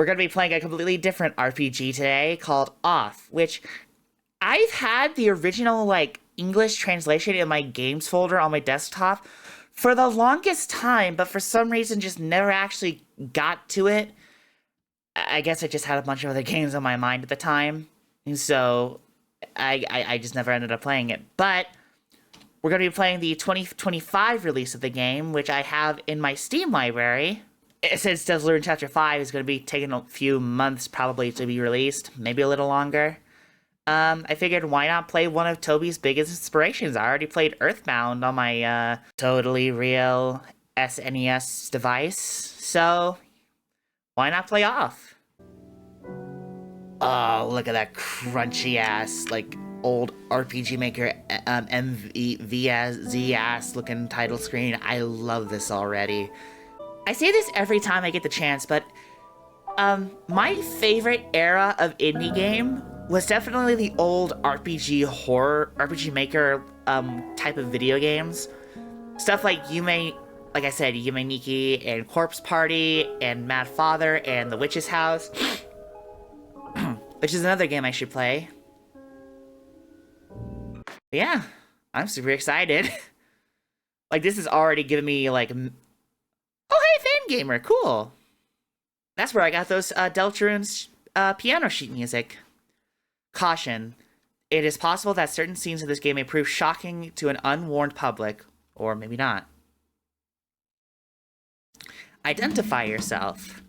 we're going to be playing a completely different RPG today called Off, which I've had the original, like, English translation in my games folder on my desktop for the longest time, but for some reason just never actually got to it. I guess I just had a bunch of other games on my mind at the time, and so I just never ended up playing it. But we're going to be playing the 2025 release of the game, which I have in my Steam library. Since Deltarune Chapter 5 is going to be taking a few months probably to be released, maybe a little longer, I figured why not play one of Toby's biggest inspirations. I already played Earthbound on my totally real SNES device, so why not play Off? Oh, look at that crunchy ass, like, old RPG Maker MVZ ass looking title screen. I love this already. I say this every time I get the chance, but my favorite era of indie game was definitely the old RPG Maker type of video games. Stuff like like I said, Yume Nikki and Corpse Party and Mad Father and The Witch's House, which is another game I should play. But yeah, I'm super excited. Like, this is already giving me, like, oh, hey, Fan Gamer, cool. That's where I got those Deltarune's piano sheet music. Caution. It is possible that certain scenes of this game may prove shocking to an unwarned public, or maybe not. Identify yourself.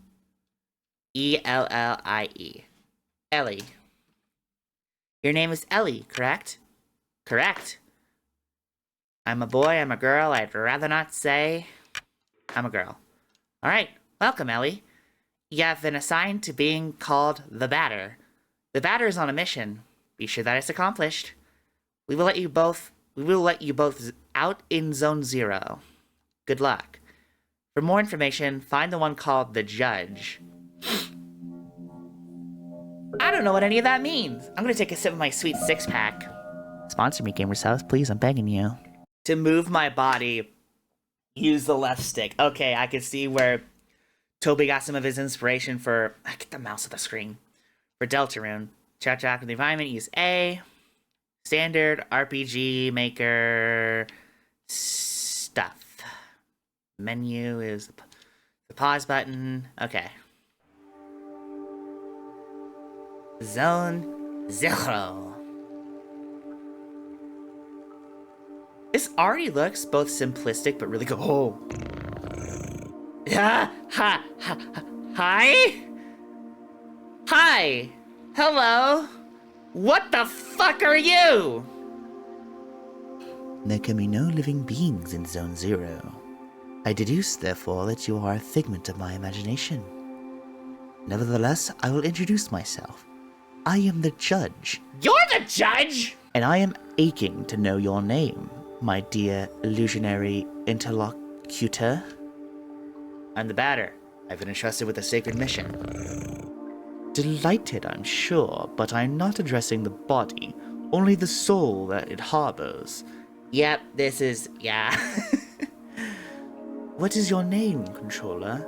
E-L-L-I-E. Ellie. Your name is Ellie, correct? Correct. I'm a boy, I'm a girl, I'd rather not say. I'm a girl. Alright, welcome, Ellie. You have been assigned to being called the Batter. The Batter is on a mission. Be sure that it's accomplished. We will let you both out in Zone 0. Good luck. For more information, find the one called the Judge. I don't know what any of that means. I'm gonna take a sip of my sweet six-pack. Sponsor me, Gamer's House, please, I'm begging you. To move my body, use the left stick. Okay, I can see where Toby got some of his inspiration for... Get the mouse off the screen. For Deltarune. Chat with the environment, use A. Standard RPG Maker stuff. Menu is the pause button. Okay. Zone 0. This already looks both simplistic but really good. Oh. Hi? Hi. Hello. What the fuck are you? There can be no living beings in Zone 0. I deduce, therefore, that you are a figment of my imagination. Nevertheless, I will introduce myself. I am the Judge. You're the Judge? And I am aching to know your name, my dear illusionary interlocutor. I'm the Batter. I've been entrusted with a sacred mission. Delighted, I'm sure, but I'm not addressing the body, only the soul that it harbors. Yep, this is... yeah. What is your name, Controller?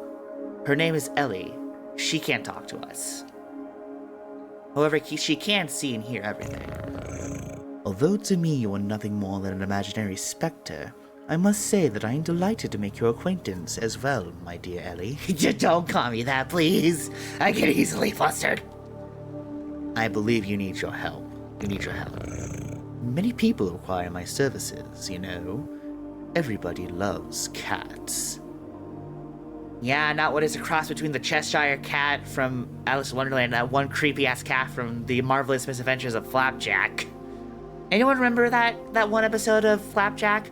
Her name is Ellie. She can't talk to us. However, she can see and hear everything. Although to me you are nothing more than an imaginary specter, I must say that I am delighted to make your acquaintance as well, my dear Ellie. Don't call me that, please. I get easily flustered. I believe you need your help. You need your help. Many people require my services, you know. Everybody loves cats. Yeah, not what is a cross between the Cheshire Cat from Alice in Wonderland and that one creepy-ass cat from The Marvelous Misadventures of Flapjack. Anyone remember that one episode of Flapjack?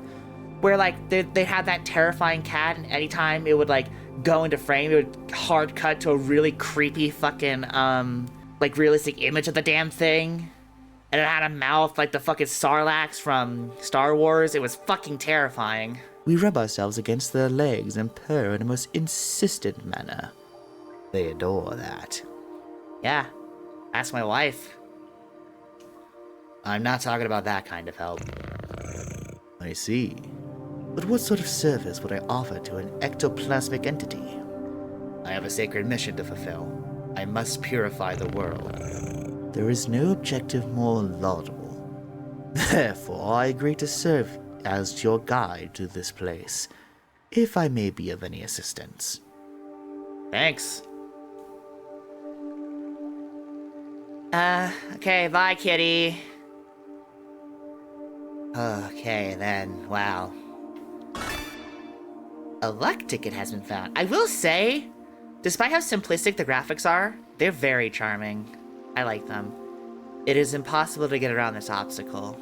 Where, like, they had that terrifying cat, and anytime it would, like, go into frame, it would hard cut to a really creepy fucking, like, realistic image of the damn thing. And it had a mouth like the fucking Sarlacc from Star Wars. It was fucking terrifying. We rub ourselves against their legs and purr in a most insistent manner. They adore that. Yeah, ask my wife. I'm not talking about that kind of help. I see. But what sort of service would I offer to an ectoplasmic entity? I have a sacred mission to fulfill. I must purify the world. There is no objective more laudable. Therefore, I agree to serve as your guide to this place, if I may be of any assistance. Thanks. Okay, bye, kitty. Okay, then, wow. A luck ticket has been found. I will say, despite how simplistic the graphics are, they're very charming. I like them. It is impossible to get around this obstacle.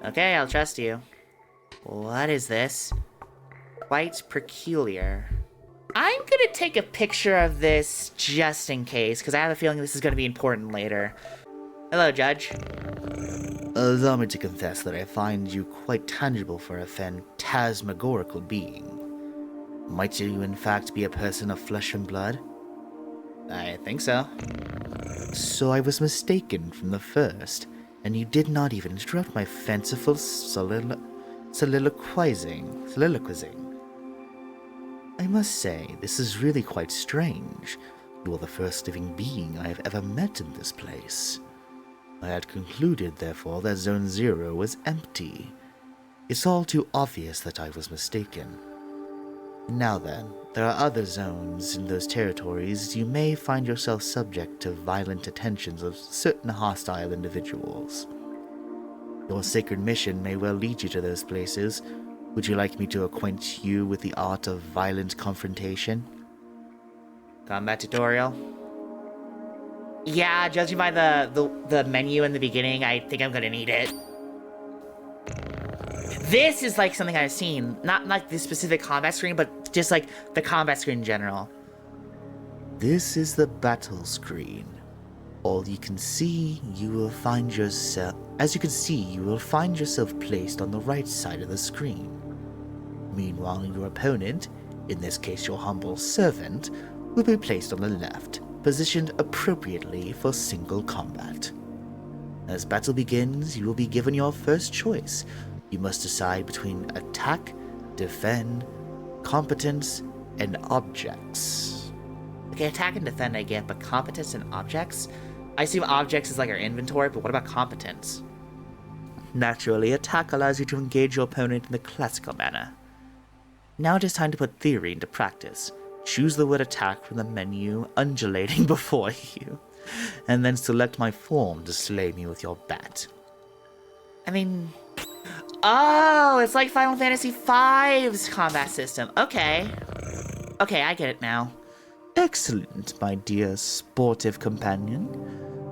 Okay, I'll trust you. What is this? Quite peculiar. I'm gonna take a picture of this just in case, because I have a feeling this is gonna be important later. Hello, Judge. Allow me to confess that I find you quite tangible for a phantasmagorical being. Might you in fact be a person of flesh and blood? I think so. So I was mistaken from the first, and you did not even interrupt my fanciful soliloquizing. I must say, this is really quite strange. You are the first living being I have ever met in this place. I had concluded, therefore, that Zone 0 was empty. It's all too obvious that I was mistaken. Now then, there are other zones in those territories you may find yourself subject to violent attentions of certain hostile individuals. Your sacred mission may well lead you to those places. Would you like me to acquaint you with the art of violent confrontation? Combat tutorial? Yeah, judging by the menu in the beginning, I think I'm gonna need it. This is like something I've seen. Not like this specific combat screen, but just like the combat screen in general. This is the battle screen. As you can see, you will find yourself placed on the right side of the screen. Meanwhile, your opponent, in this case your humble servant, will be placed on the left, positioned appropriately for single combat. As battle begins, you will be given your first choice. You must decide between attack, defend, competence, and objects. Okay, attack and defend I get, but competence and objects? I assume objects is like our inventory, but what about competence? Naturally, attack allows you to engage your opponent in the classical manner. Now it is time to put theory into practice. Choose the word attack from the menu undulating before you, and then select my form to slay me with your bat. I mean... Oh, it's like Final Fantasy V's combat system. Okay. Okay, I get it now. Excellent, my dear sportive companion.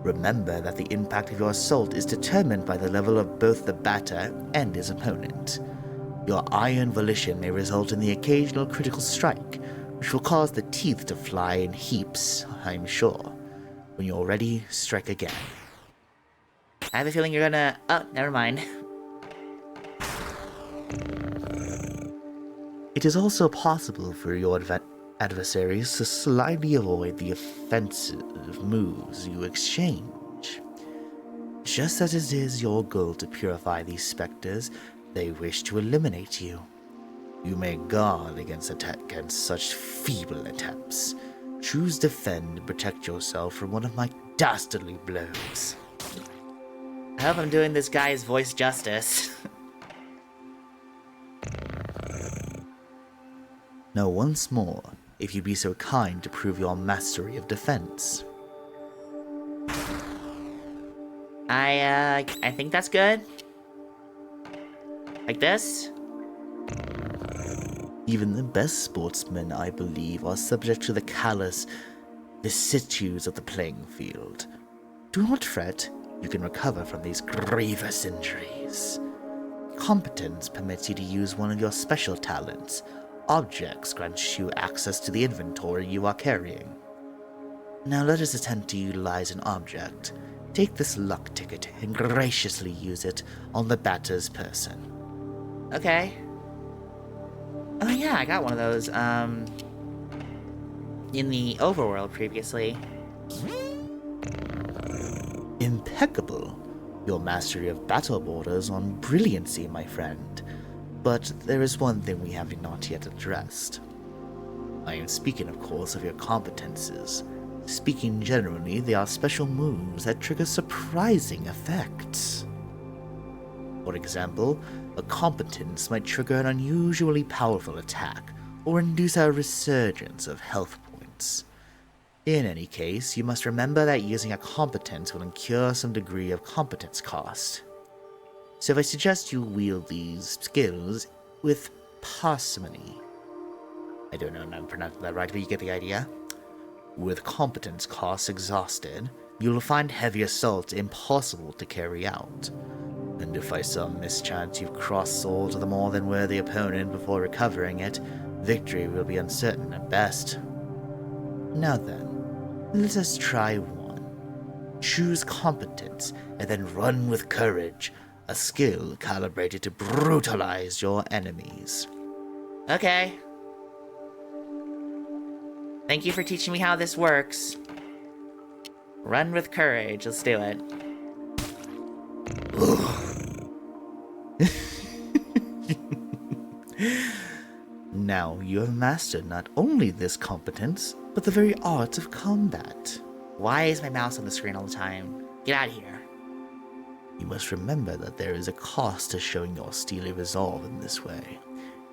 Remember that the impact of your assault is determined by the level of both the batter and his opponent. Your iron volition may result in the occasional critical strike, which will cause the teeth to fly in heaps, I'm sure. When you're ready, strike again. I have a feeling you're gonna... Oh, never mind. It is also possible for your adversaries to slightly avoid the offensive moves you exchange. Just as it is your goal to purify these specters, they wish to eliminate you. You may guard against such feeble attempts. Choose defend and protect yourself from one of my dastardly blows. I hope I'm doing this guy's voice justice. Now once more, if you'd be so kind to prove your mastery of defense. I think that's good. Like this? Even the best sportsmen, I believe, are subject to the callous vicissitudes of the playing field. Do not fret, you can recover from these grievous injuries. Competence permits you to use one of your special talents. Objects grant you access to the inventory you are carrying. Now let us attempt to utilize an object. Take this luck ticket and graciously use it on the batter's person. Okay. Oh yeah, I got one of those, in the overworld previously. Impeccable. Your mastery of battle borders on brilliancy, my friend. But there is one thing we have not yet addressed. I am speaking, of course, of your competences. Speaking generally, they are special moves that trigger surprising effects. For example, a competence might trigger an unusually powerful attack, or induce a resurgence of health points. In any case, you must remember that using a competence will incur some degree of competence cost. So I suggest you wield these skills with parsimony. I don't know if I'm pronouncing that right, but you get the idea. With competence costs exhausted, you will find heavy assaults impossible to carry out. And if by some mischance you've crossed swords with a more than worthy opponent before recovering it, victory will be uncertain at best. Now then, let us try one. Choose competence, and then run with courage, a skill calibrated to brutalize your enemies. Okay. Thank you for teaching me how this works. Run with courage, let's do it. Now you have mastered not only this competence, but the very art of combat. Why is my mouse on the screen all the time? Get out of here. You must remember that there is a cost to showing your steely resolve in this way.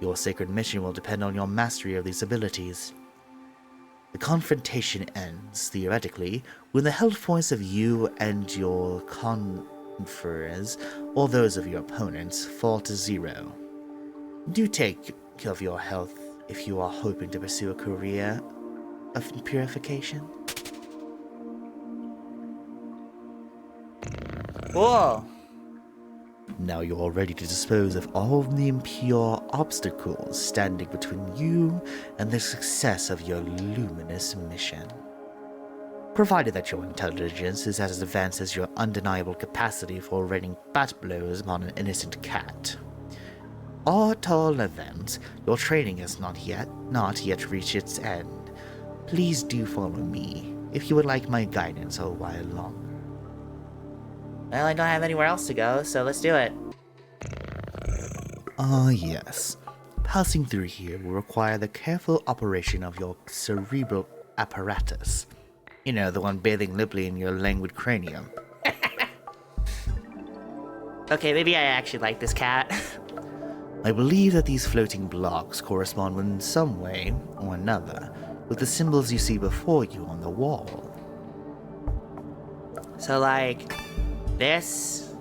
Your sacred mission will depend on your mastery of these abilities. The confrontation ends, theoretically, when the health points of you and your conferers, or those of your opponents, fall to 0. Do take care of your health if you are hoping to pursue a career of purification. Cool. Now you are ready to dispose of all of the impure obstacles standing between you and the success of your luminous mission. Provided that your intelligence is as advanced as your undeniable capacity for raining bat blows upon an innocent cat. At all events, your training has not yet reached its end. Please do follow me, if you would like my guidance a while longer. Well, I don't have anywhere else to go, so let's do it. Yes. Passing through here will require the careful operation of your cerebral apparatus. You know, the one bathing limply in your languid cranium. Okay, maybe I actually like this cat. I believe that these floating blocks correspond in some way or another with the symbols you see before you on the wall. So like, this,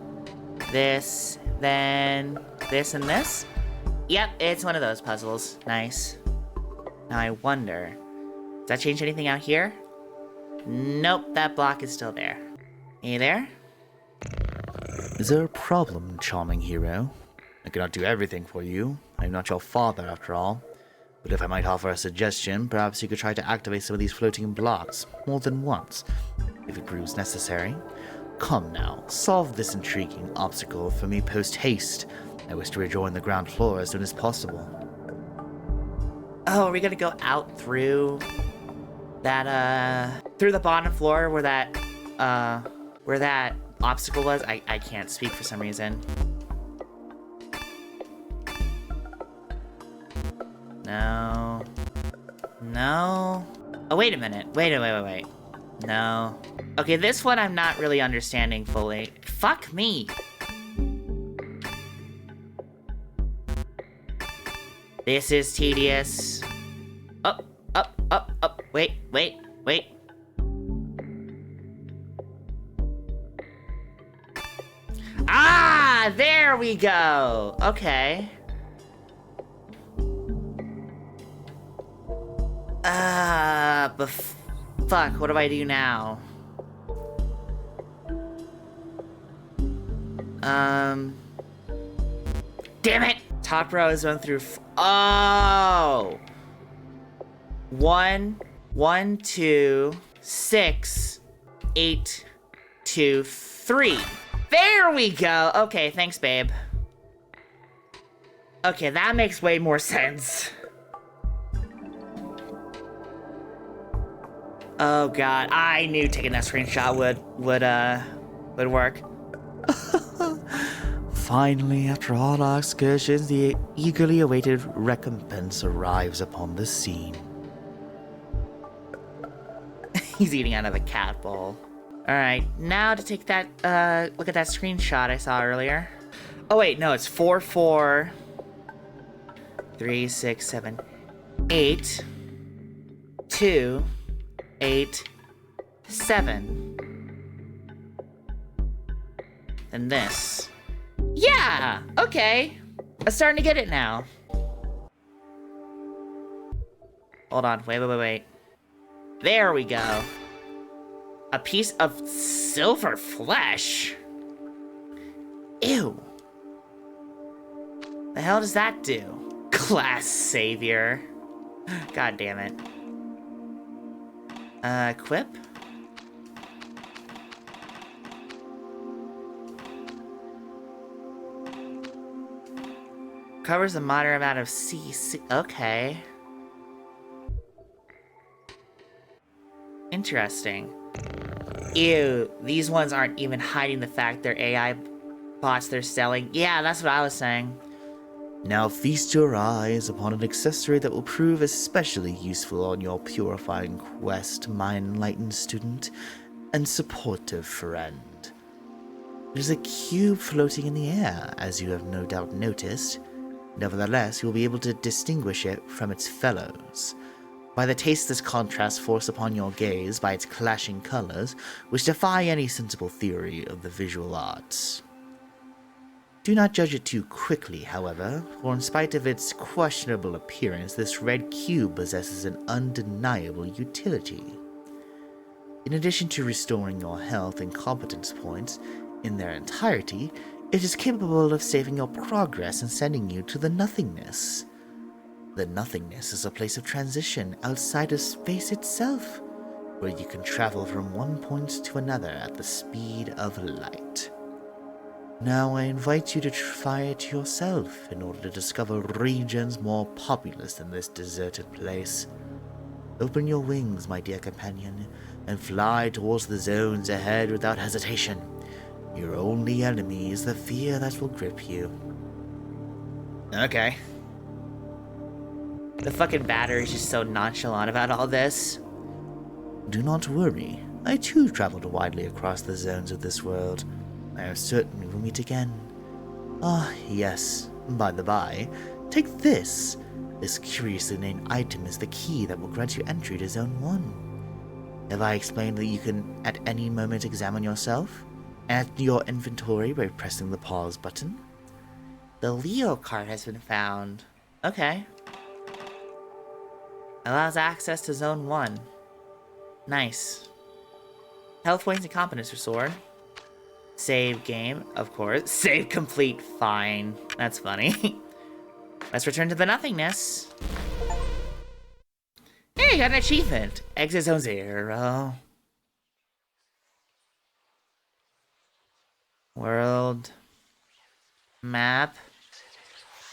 then this and this? Yep, it's one of those puzzles. Nice. Now I wonder, does that change anything out here? Nope, that block is still there. Are you there? Is there a problem, charming hero? I cannot do everything for you. I'm not your father, after all. But if I might offer a suggestion, perhaps you could try to activate some of these floating blocks more than once, if it proves necessary. Come now, solve this intriguing obstacle for me post-haste. I wish to rejoin the ground floor as soon as possible. Oh, are we gonna go out through that, through the bottom floor where that obstacle was? I can't speak for some reason. No. No. Oh, wait a minute. Wait. No. Okay, this one I'm not really understanding fully. Fuck me. This is tedious. Up. Wait. Ah, there we go. Okay. But fuck, what do I do now? Damn it! Top row is going through oh! 1, 2, 6, 8, 2, 3. There we go! Okay, thanks, babe. Okay, that makes way more sense. Oh god, I knew taking that screenshot would work. Finally, after all our excursions, the eagerly awaited recompense arrives upon the scene. He's eating out of a cat bowl. Alright, now to take that, look at that screenshot I saw earlier. Oh wait, no, it's 4, 4, 3, 6, 7, 8, 2, 8, 7. And this. Yeah! Okay. I'm starting to get it now. Hold on, wait. There we go. A piece of silver flesh? Ew. The hell does that do? Class savior. God damn it. Equip? Covers a moderate amount of CC. Okay. Interesting. Ew, these ones aren't even hiding the fact they're AI bots they're selling. Yeah, that's what I was saying. Now feast your eyes upon an accessory that will prove especially useful on your purifying quest, my enlightened student and supportive friend. It is a cube floating in the air, as you have no doubt noticed. Nevertheless, you will be able to distinguish it from its fellows by the tasteless contrast forced upon your gaze by its clashing colors, which defy any sensible theory of the visual arts. Do not judge it too quickly, however, for in spite of its questionable appearance, this red cube possesses an undeniable utility. In addition to restoring your health and competence points in their entirety, it is capable of saving your progress and sending you to the nothingness. The nothingness is a place of transition outside of space itself, where you can travel from one point to another at the speed of light. Now I invite you to try it yourself in order to discover regions more populous than this deserted place. Open your wings, my dear companion, and fly towards the zones ahead without hesitation. Your only enemy is the fear that will grip you. Okay. The fucking batter is just so nonchalant about all this. Do not worry. I too traveled widely across the zones of this world. I am certain we will meet again. Ah, yes. By the by, take this. This curiously named item is the key that will grant you entry to Zone 1. Have I explained that you can at any moment examine yourself? Add your inventory by pressing the pause button. The Leo card has been found. Okay. Allows access to Zone 1. Nice. Health points and competence restored. Save game, of course. Save complete, fine. That's funny. Let's return to the nothingness. Hey, got an achievement. Exit Zone 0. World. Map.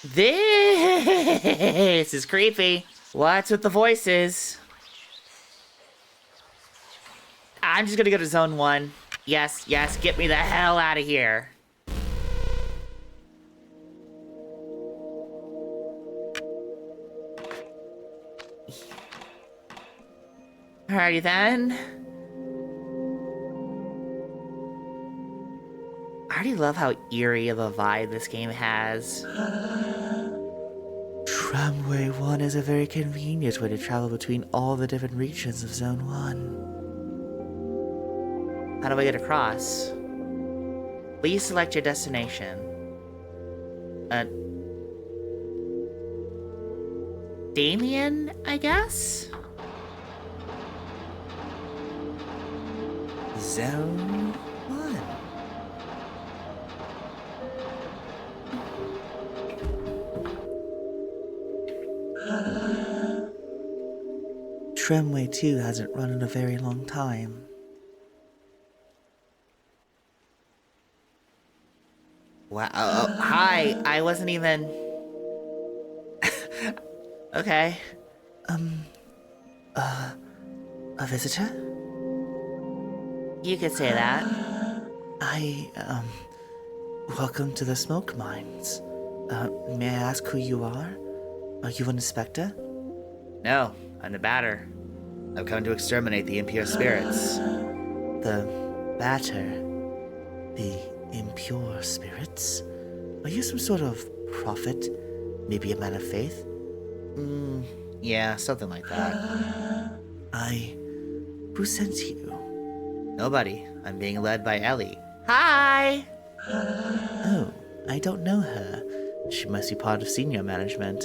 This is creepy. What's with the voices? I'm just gonna go to Zone 1. Yes, get me the hell out of here. Alrighty then. I already love how eerie of a vibe this game has. Tramway 1 is a very convenient way to travel between all the different regions of Zone 1. How do I get across? Please select your destination. Damien, I guess? Zone 1. Tramway 2 hasn't run in a very long time. Wow. Hi. I wasn't even... Okay. A visitor? You could say that. Welcome to the smoke mines. May I ask who you are? Are you an inspector? No, I'm the batter. I've come to exterminate the impure spirits. The batter. The impure spirits? Are you some sort of prophet? Maybe a man of faith? Yeah, something like that. Who sent you? Nobody. I'm being led by Ellie. Hi! Oh, I don't know her. She must be part of senior management.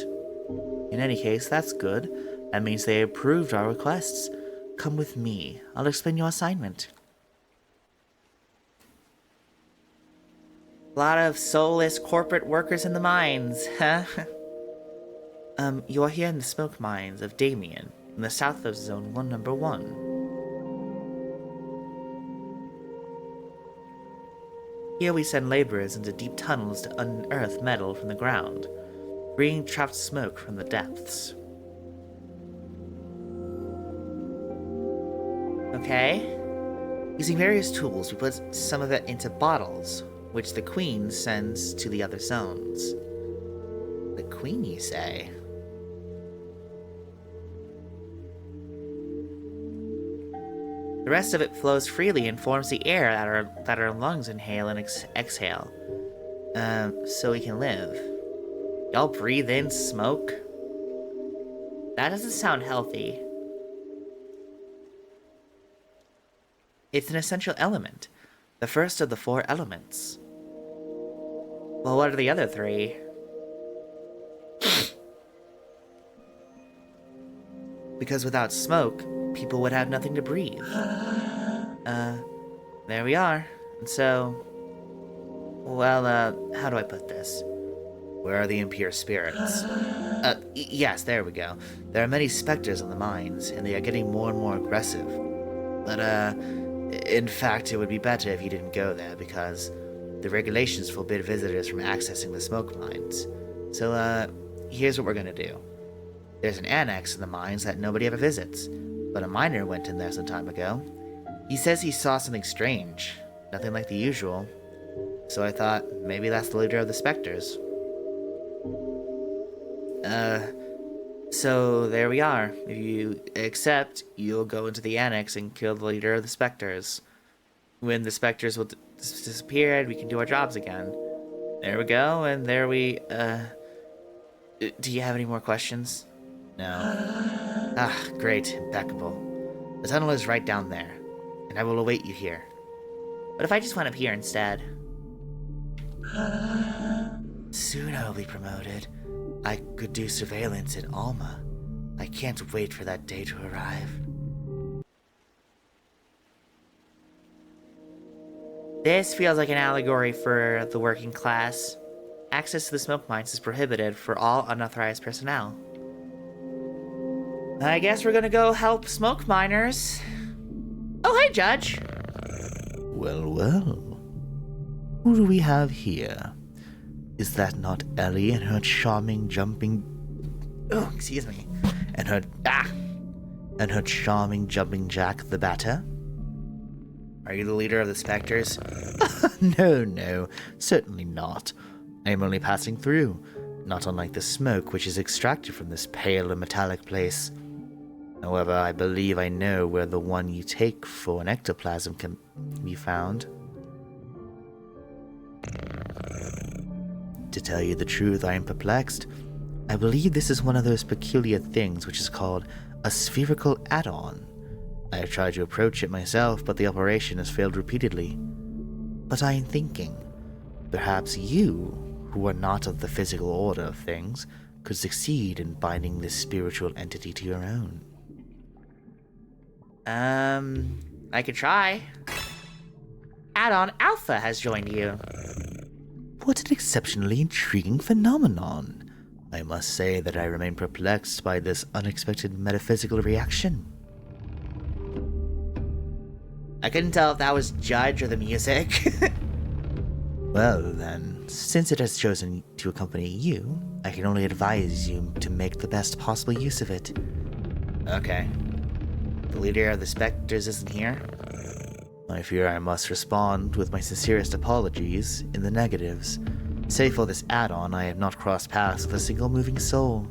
In any case, that's good. That means they approved our requests. Come with me. I'll explain your assignment. A lot of soulless corporate workers in the mines, huh? You are here in the smoke mines of Damien, in the south of Zone 1, Number 1. Here we send laborers into deep tunnels to unearth metal from the ground, bringing trapped smoke from the depths. Okay. Using various tools, we put some of it into bottles, which the Queen sends to the other zones. The Queen, you say? The rest of it flows freely and forms the air that our lungs inhale and exhale. So we can live. Y'all breathe in smoke? That doesn't sound healthy. It's an essential element, the first of the 4 elements. Well, what are the other 3? Because without smoke, people would have nothing to breathe. There we are. And so... Well, how do I put this? Where are the impure spirits? Yes, there we go. There are many specters in the mines, and they are getting more and more aggressive. But, in fact, it would be better if you didn't go there, because the regulations forbid visitors from accessing the smoke mines. So, here's what we're gonna do. There's an annex in the mines that nobody ever visits, but a miner went in there some time ago. He says he saw something strange, nothing like the usual. So I thought, maybe that's the leader of the Specters. So there we are. If you accept, you'll go into the annex and kill the leader of the Specters. When the Specters will disappear, we can do our jobs again. There we go, and there we, Do you have any more questions? No. Great. Impeccable. The tunnel is right down there, and I will await you here. What if I just went up here instead? Soon I will be promoted. I could do surveillance in Alma. I can't wait for that day to arrive. This feels like an allegory for the working class. Access to the smoke mines is prohibited for all unauthorized personnel. I guess we're gonna go help smoke miners. Oh, hey, Judge. Well, well. Who do we have here? Is that not Ellie and her charming jumping... Oh, excuse me. And her... And her charming jumping jack, the batter? Are you the leader of the Specters? No, certainly not. I am only passing through, not unlike the smoke which is extracted from this pale and metallic place. However, I believe I know where the one you take for an ectoplasm can be found. To tell you the truth, I am perplexed. I believe this is one of those peculiar things which is called a spherical add-on. I have tried to approach it myself, but the operation has failed repeatedly. But I am thinking, perhaps you, who are not of the physical order of things, could succeed in binding this spiritual entity to your own. I could try. Add-on Alpha has joined you. What an exceptionally intriguing phenomenon. I must say that I remain perplexed by this unexpected metaphysical reaction. I couldn't tell if that was Judge or the music. Well then, since it has chosen to accompany you, I can only advise you to make the best possible use of it. Okay. The leader of the Specters isn't here? I fear I must respond with my sincerest apologies in the negatives. Save for this add-on, I have not crossed paths with a single moving soul.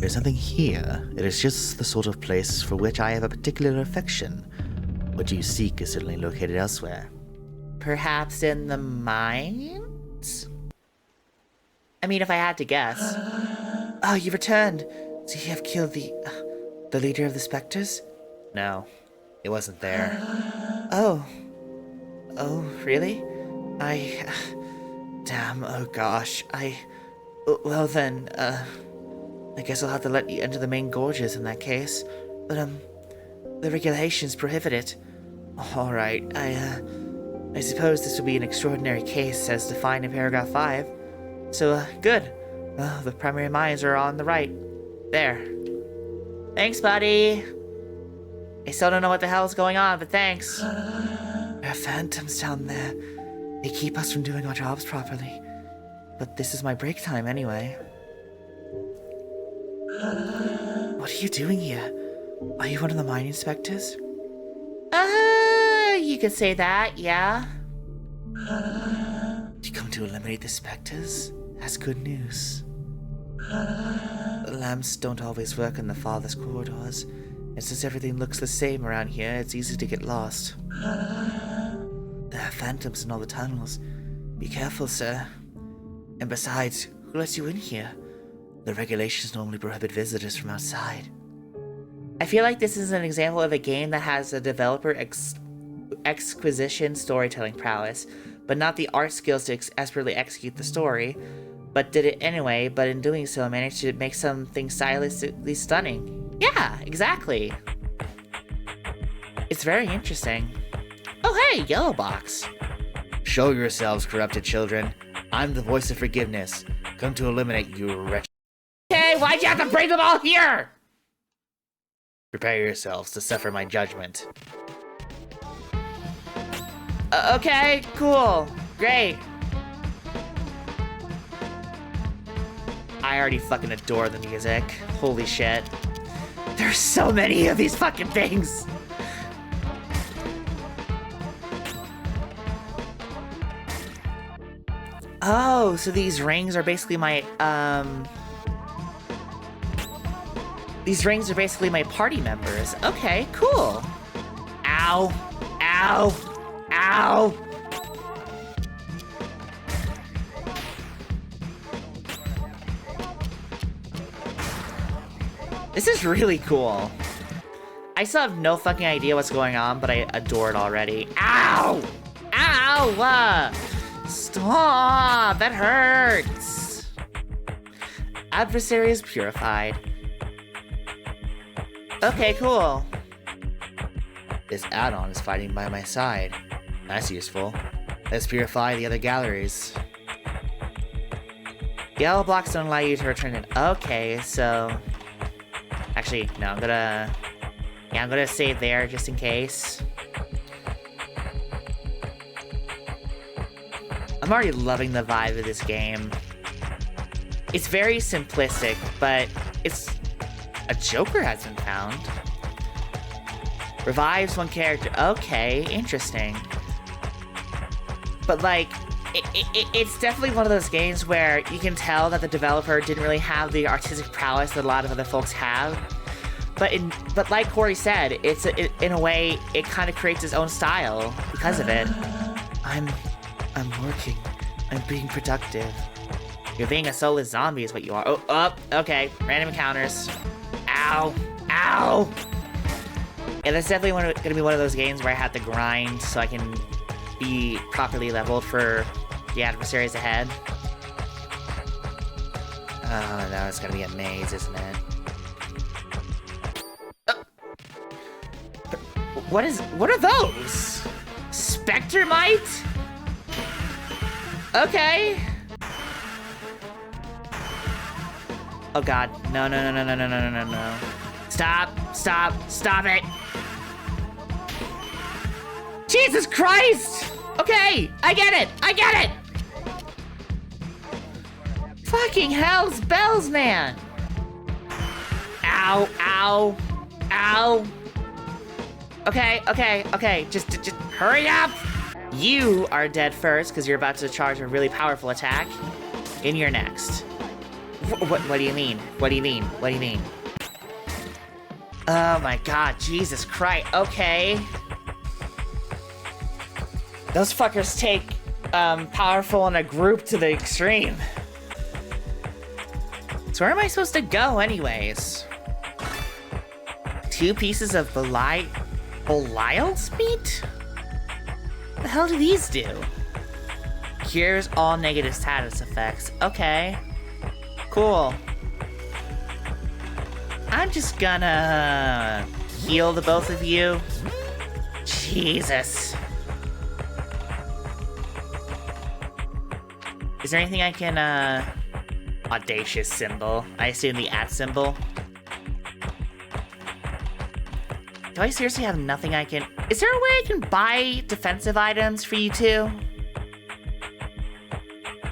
There's nothing here. It is just the sort of place for which I have a particular affection. What you seek is certainly located elsewhere. Perhaps in the mines? I mean, if I had to guess. Oh, you returned. So you have killed the leader of the Specters? No, it wasn't there. Oh. Oh, really? Damn, oh gosh. Well then, I guess I'll have to let you enter the main gorges in that case. But, the regulations prohibit it. Alright, I suppose this will be an extraordinary case as defined in paragraph 5. So, good. Well, the primary mines are on the right. There. Thanks, buddy. I still don't know what the hell's going on, but thanks. There are phantoms down there. They keep us from doing our jobs properly. But this is my break time anyway. What are you doing here? Are you one of the mine inspectors? You could say that, yeah. You come to eliminate the Specters? That's good news. The lamps don't always work in the farthest corridors, and since everything looks the same around here, it's easy to get lost. There are phantoms in all the tunnels. Be careful, sir. And besides, who lets you in here? The regulations normally prohibit visitors from outside. I feel like this is an example of a game that has a developer exquisition storytelling prowess, but not the art skills to expertly execute the story, but did it anyway, but in doing so managed to make something stylistically stunning. Yeah, exactly. It's very interesting. Oh hey, Yellow Box. Show yourselves, corrupted children. I'm the voice of forgiveness. Come to eliminate you, wretch. Okay, why'd you have to bring them all here? Prepare yourselves to suffer my judgment. Okay, cool. Great. I already fucking adore the music. Holy shit. There's so many of these fucking things. Oh, so these rings are basically my, These rings are basically my party members. Okay, cool. Ow. Ow. Ow. This is really cool. I still have no fucking idea what's going on, but I adore it already. Ow! Ow! Stop! That hurts! Adversary is purified. Okay, cool. This add-on is fighting by my side. That's useful. Let's purify the other galleries. Yellow blocks don't allow you to return it. Okay, so... Actually, no, I'm gonna save there just in case. I'm already loving the vibe of this game. It's very simplistic, but it's... A Joker has been found. Revives one character. Okay, interesting. But like, it's definitely one of those games where you can tell that the developer didn't really have the artistic prowess that a lot of other folks have. But like Corey said, in a way, it kind of creates its own style because of it. I'm working. I'm being productive. You're being a soulless zombie is what you are. Oh, okay. Random encounters. Ow. Ow. Yeah, that's definitely gonna be one of those games where I have to grind so I can be properly leveled for the adversaries ahead. Oh no, it's gonna be a maze, isn't it? What are those? Spectre Might? Okay. Oh god. No. Stop it. Jesus Christ! Okay, I get it. Fucking hell's bells, man. Ow. Okay. Just hurry up. You are dead first because you're about to charge a really powerful attack. And you're next. What do you mean? What do you mean? What do you mean? Oh my god, Jesus Christ. Okay. Those fuckers take powerful in a group to the extreme. So where am I supposed to go anyways? 2 pieces of Belial's meat? What the hell do these do? Cures all negative status effects. Okay. Cool. I'm just gonna heal the both of you. Jesus. Is there anything I can, audacious symbol? I assume the @ symbol. Do I seriously have nothing I can... Is there a way I can buy defensive items for you two?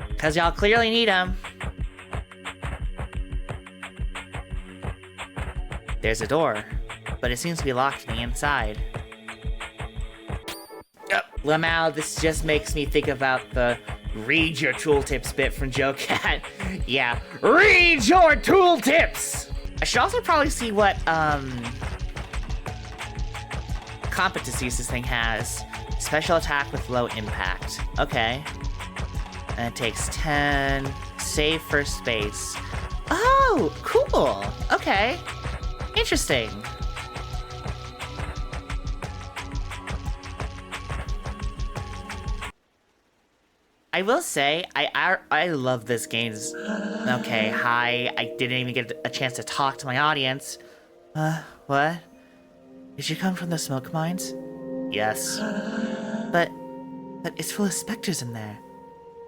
Because y'all clearly need them. There's a door, but it seems to be locked from the inside. Lamau, this just makes me think about the read your tooltips bit from Joe Cat. Yeah, read your tooltips! I should also probably see what, competencies this thing has. Special attack with low impact. Okay. And it takes 10. Save for space. Oh, cool. Okay. Interesting. I will say, I love this game. Okay, hi. I didn't even get a chance to talk to my audience. What? Did you come from the smoke mines? Yes. But it's full of specters in there.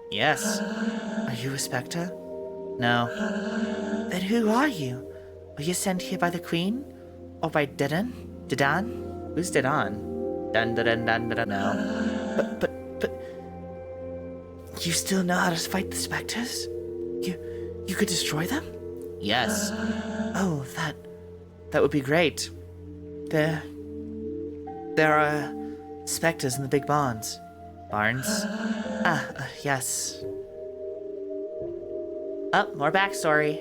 Yes. Are you a specter? No. Then who are you? Were you sent here by the queen? Or by Dedan? Dedan? Who's Dedan? Dun dun dun dun dun. No. But you still know how to fight the specters? You could destroy them? Yes. Oh, that would be great. There are specters in the big barns. Barns? Yes. Oh, more backstory.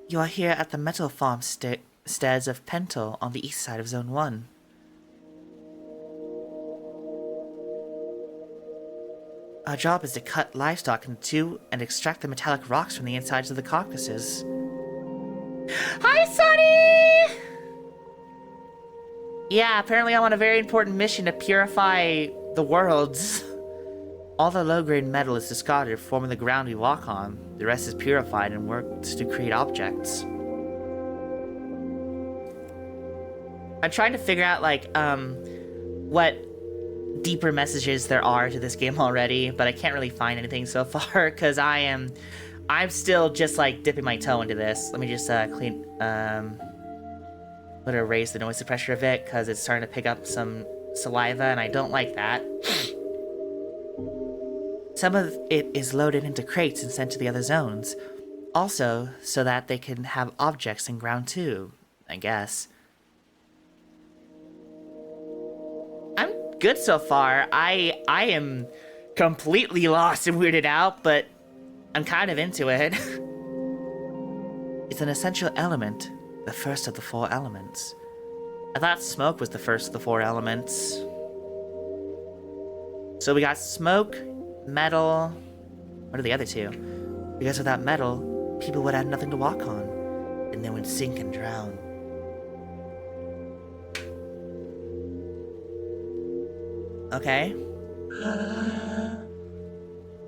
You are here at the metal farm steads of Pentel on the east side of Zone 1. Our job is to cut livestock in two and extract the metallic rocks from the insides of the carcasses. Hi, Sonny! Yeah, apparently I'm on a very important mission to purify the worlds. All the low-grade metal is discarded, forming the ground we walk on. The rest is purified and worked to create objects. I'm trying to figure out, like, what deeper messages there are to this game already, but I can't really find anything so far, because I'm still just, like, dipping my toe into this. Let me just, clean, let her raise the noise suppressor a bit, because it's starting to pick up some saliva, and I don't like that. Some of it is loaded into crates and sent to the other zones. Also, so that they can have objects in ground too, I guess. I'm good so far. I am completely lost and weirded out, but I'm kind of into it. It's an essential element, the first of the 4 elements. I thought smoke was the first of the 4 elements. So we got smoke, metal. What are the other 2? Because without metal, people would have nothing to walk on, and they would sink and drown. Okay.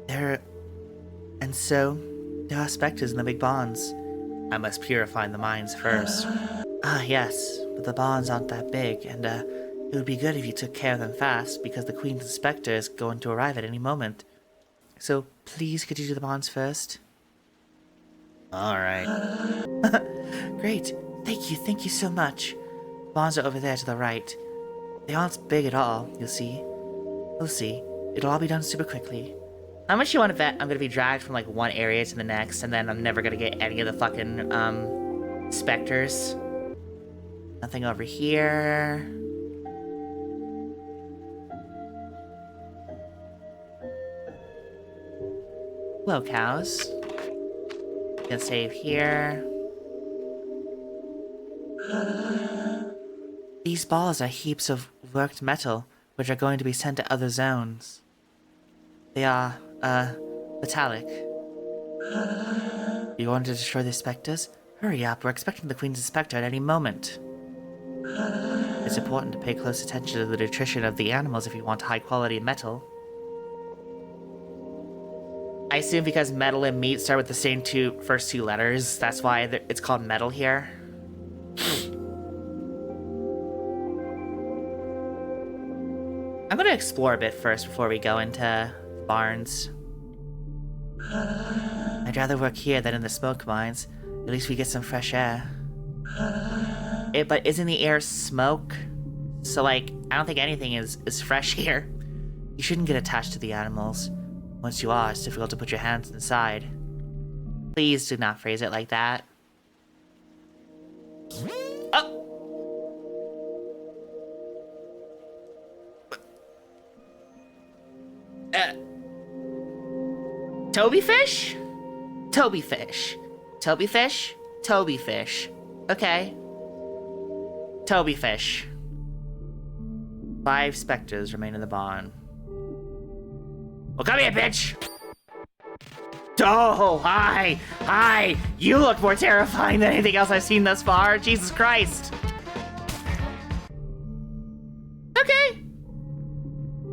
There are specters in the big bonds. I must purify the mines first. Yes, but the bonds aren't that big, and it would be good if you took care of them fast, because the Queen's Spectre is going to arrive at any moment. So please, could you do the bonds first? Alright. Great. Thank you so much. Bonds are over there to the right. They aren't big at all, you'll see. We'll see. It'll all be done super quickly. How much you want to bet I'm gonna be dragged from, like, one area to the next, and then I'm never gonna get any of the fucking, specters? Nothing over here. Hello, cows. Gonna save here. These balls are heaps of worked metal, which are going to be sent to other zones. They are, metallic. You want to destroy the Specters? Hurry up, we're expecting the Queen's Spectre at any moment. It's important to pay close attention to the nutrition of the animals if you want high-quality metal. I assume because metal and meat start with the same first two letters, that's why it's called metal here. I'm gonna explore a bit first before we go into barns. I'd rather work here than in the smoke mines. At least we get some fresh air. But isn't the air smoke? So, like, I don't think anything is fresh here. You shouldn't get attached to the animals. Once you are, it's difficult to put your hands inside. Please do not phrase it like that. Oh! Toby fish? Toby fish. Toby fish? Toby fish. Okay. Toby fish. 5 specters remain in the barn. Well, come here, bitch! Oh, hi! Hi! You look more terrifying than anything else I've seen thus far. Jesus Christ. Okay.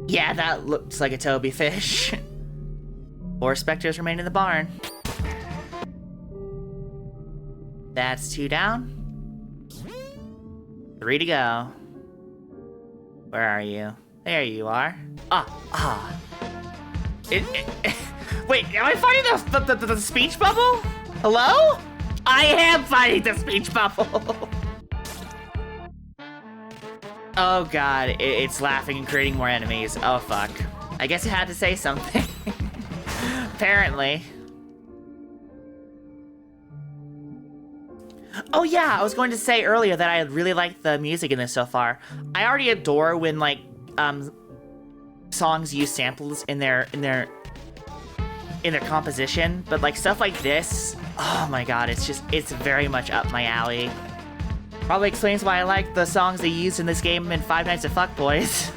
Yeah, that looks like a Toby fish. 4 specters remain in the barn. That's 2 down. 3 to go. Where are you? There you are. Wait, am I finding the speech bubble? Hello? I am finding the speech bubble. Oh god, it's laughing and creating more enemies. Oh fuck. I guess it had to say something. Apparently. Oh yeah, I was going to say earlier that I really liked the music in this so far. I already adore when like songs use samples in their composition, but like stuff like this, oh my god, it's very much up my alley. Probably explains why I like the songs they used in this game in Five Nights at Fuckboys.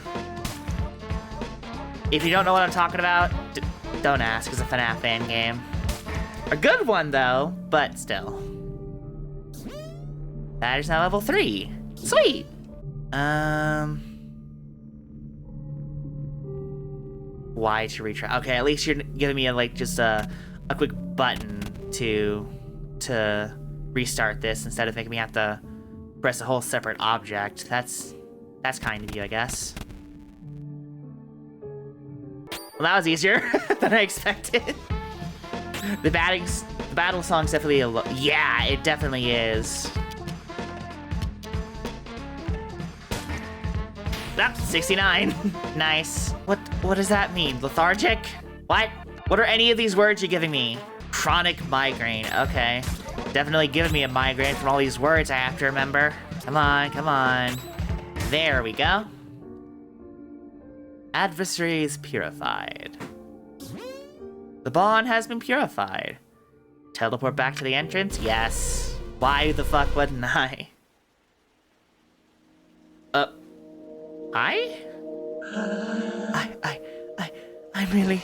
If you don't know what I'm talking about, don't ask, it's a FNAF fan game. A good one though, but still. That is now level 3. Sweet! Y to retry. Okay, at least you're giving me just a quick button to restart this instead of making me have to press a whole separate object. That's kind of you, I guess. Well, that was easier than I expected. The battle song's definitely yeah, it definitely is. Ah, 69. Nice. What does that mean? Lethargic? What? What are any of these words you're giving me? Chronic migraine. Okay. Definitely giving me a migraine from all these words I have to remember. Come on, come on. There we go. Adversaries purified. The bond has been purified. Teleport back to the entrance? Yes. Why the fuck wouldn't I? Hi? I'm really...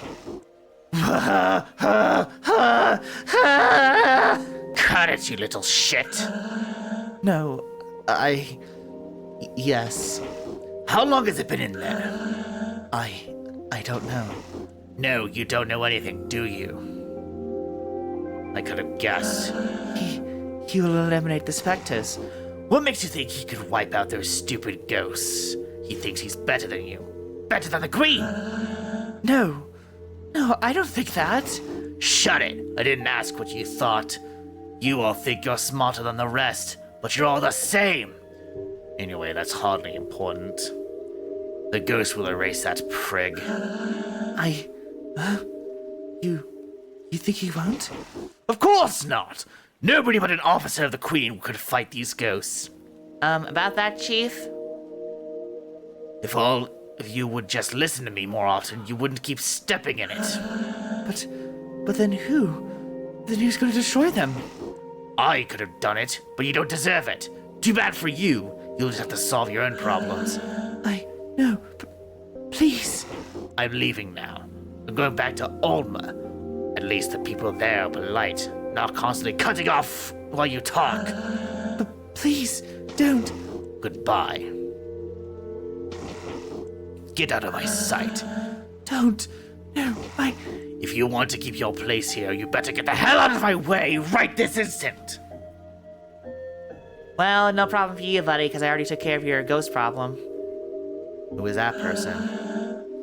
Cut it, you little shit. No, yes. How long has it been in there? I don't know. No, you don't know anything, do you? I could have guessed. He will eliminate the Specters. What makes you think he could wipe out those stupid ghosts? He thinks he's better than you. Better than the Queen! No, I don't think that. Shut it! I didn't ask what you thought. You all think you're smarter than the rest, but you're all the same! Anyway, that's hardly important. The ghost will erase that prig. You think he won't? Of course not! Nobody but an officer of the Queen could fight these ghosts. About that, Chief? If all of you would just listen to me more often, you wouldn't keep stepping in it. But then who? Then who's going to destroy them? I could have done it, but you don't deserve it. Too bad for you. You'll just have to solve your own problems. No, please. I'm leaving now. I'm going back to Alma. At least the people there are polite, not constantly cutting off while you talk. But please, don't. Goodbye. Get out of my sight. Don't. No, If you want to keep your place here, you better get the hell out of my way right this instant. Well, no problem for you, buddy, because I already took care of your ghost problem. Who is that person?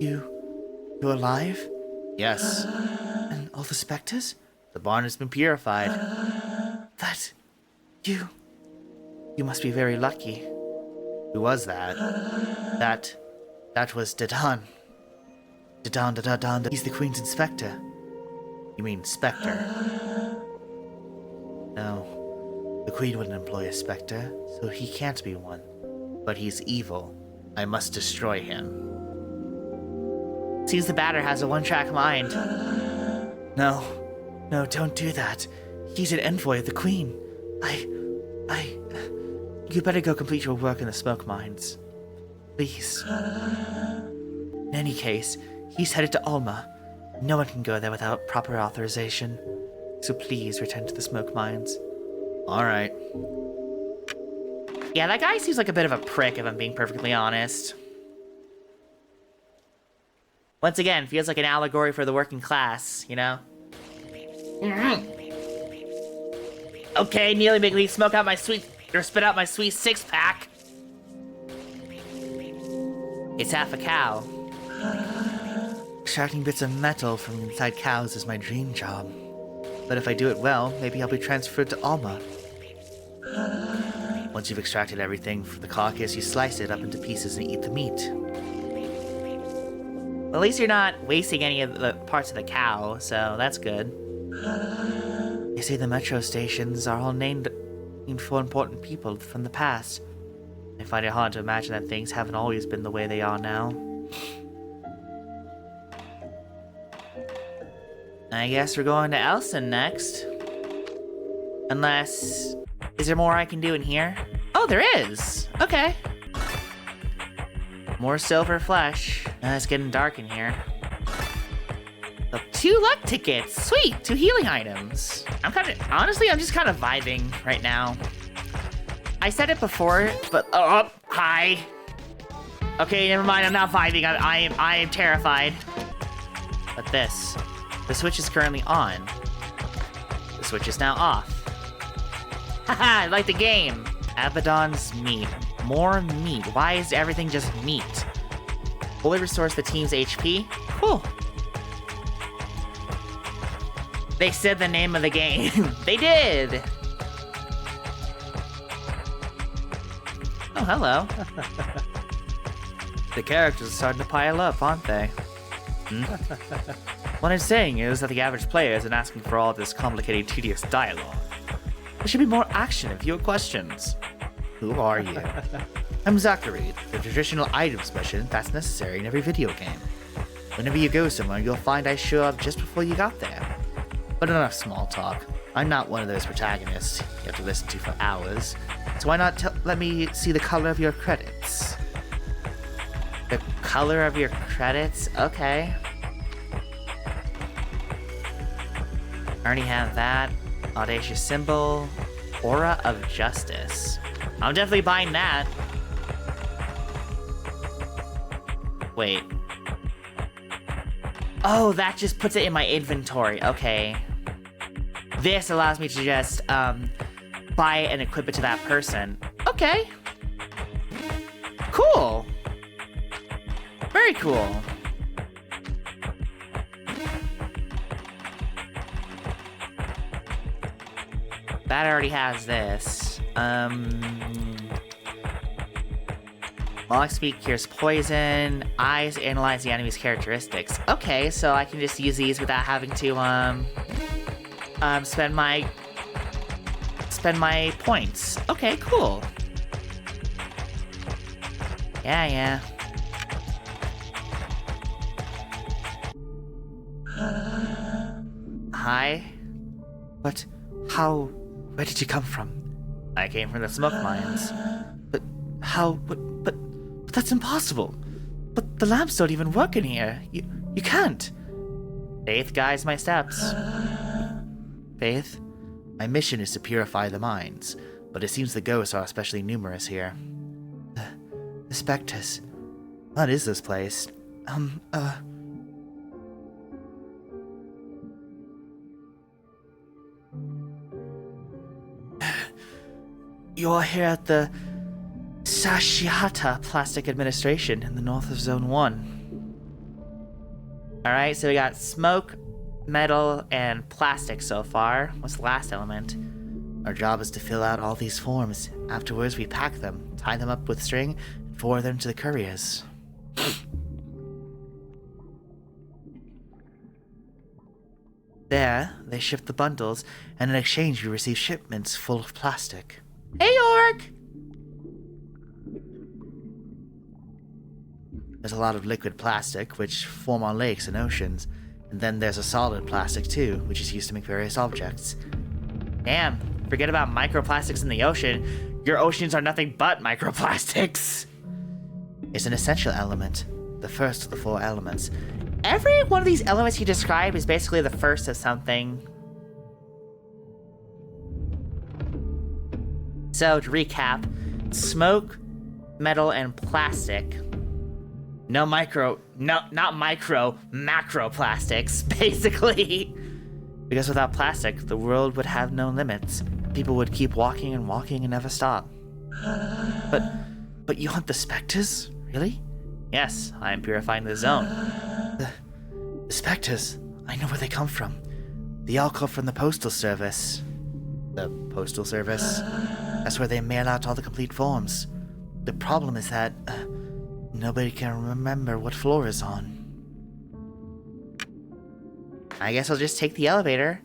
You're alive? Yes. And all the specters? The barn has been purified. That... You must be very lucky. Who was that? That was Dadan. Dadan. He's the Queen's inspector. You mean Spectre? No, the Queen wouldn't employ a specter, so he can't be one. But he's evil. I must destroy him. Seems the batter has a one-track mind. No, don't do that. He's an envoy of the Queen. You better go complete your work in the smoke mines. Please. In any case, he's headed to Alma. No one can go there without proper authorization. So please return to the smoke mines. Alright. Yeah, that guy seems like a bit of a prick, if I'm being perfectly honest. Once again, feels like an allegory for the working class, you know? Okay, Neely McLean, smoke out my sweet... or spit out my sweet six-pack. It's half a cow. Extracting bits of metal from inside cows is my dream job. But if I do it well, maybe I'll be transferred to Alma. Once you've extracted everything from the carcass, you slice it up into pieces and eat the meat. Well, at least you're not wasting any of the parts of the cow, so that's good. They say the metro stations are all named for important people from the past. I find it hard to imagine that things haven't always been the way they are now. I guess we're going to Elson next. Unless... Is there more I can do in here? Oh, there is! Okay. More silver flesh. It's getting dark in here. Oh, 2 luck tickets! Sweet! 2 healing items. Honestly, I'm just kind of vibing right now. I said it before, but... Oh, hi! Okay, never mind, I'm not vibing. I am terrified. But this... The switch is currently on. The switch is now off. Haha, I like the game. Abaddon's meat. More meat. Why is everything just meat? Fully restores the team's HP. Cool. They said the name of the game. They did. Oh, hello. The characters are starting to pile up, aren't they? What I'm saying is that the average player isn't asking for all this complicated, tedious dialogue. There should be more action and fewer questions. Who are you? I'm Zachary, the traditional items mission that's necessary in every video game. Whenever you go somewhere, you'll find I show up just before you got there. But enough small talk. I'm not one of those protagonists you have to listen to for hours, so why not let me see the color of your credits? The color of your credits? Okay. I already have that. Audacious symbol. Aura of Justice. I'm definitely buying that. Wait. Oh, that just puts it in my inventory. Okay. This allows me to just, buy it and equip it to that person. Okay. Cool. Very cool. That already has this. Lock speed cures poison. Eyes analyze the enemy's characteristics. Okay, so I can just use these without having to spend my points. Okay, cool. Yeah. hi. But where did you come from? I came from the smoke mines. But how, but that's impossible. But the lamps don't even work in here. You can't. Faith guides my steps. Faith, my mission is to purify the mines, but it seems the ghosts are especially numerous here. The Specters. What is this place? You're here at the Sashihata Plastic Administration in the north of Zone 1. Alright, so we got smoke, metal, and plastic so far. What's the last element? Our job is to fill out all these forms. Afterwards, we pack them, tie them up with string, and forward them to the couriers. There, they ship the bundles, and in exchange, we receive shipments full of plastic. Hey, York! There's a lot of liquid plastic, which form on lakes and oceans, and then there's a solid plastic too, which is used to make various objects. Damn, forget about microplastics in the ocean. Your oceans are nothing but microplastics. It's an essential element, the first of the 4 elements. Every one of these elements you describe is basically the first of something. So, to recap, smoke, metal, and plastic. Not macro, macro plastics, basically. Because without plastic, the world would have no limits. People would keep walking and walking and never stop. But you hunt the Specters? Really? Yes, I am purifying the zone. The Specters, I know where they come from. They all come from the Postal Service. The Postal Service? That's where they mail out all the complete forms. The problem is that nobody can remember what floor is on. I guess I'll just take the elevator.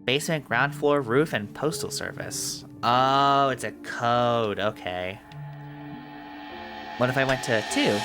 Basement, ground floor, roof, and postal service. Oh, it's a code. Okay. What if I went to 2?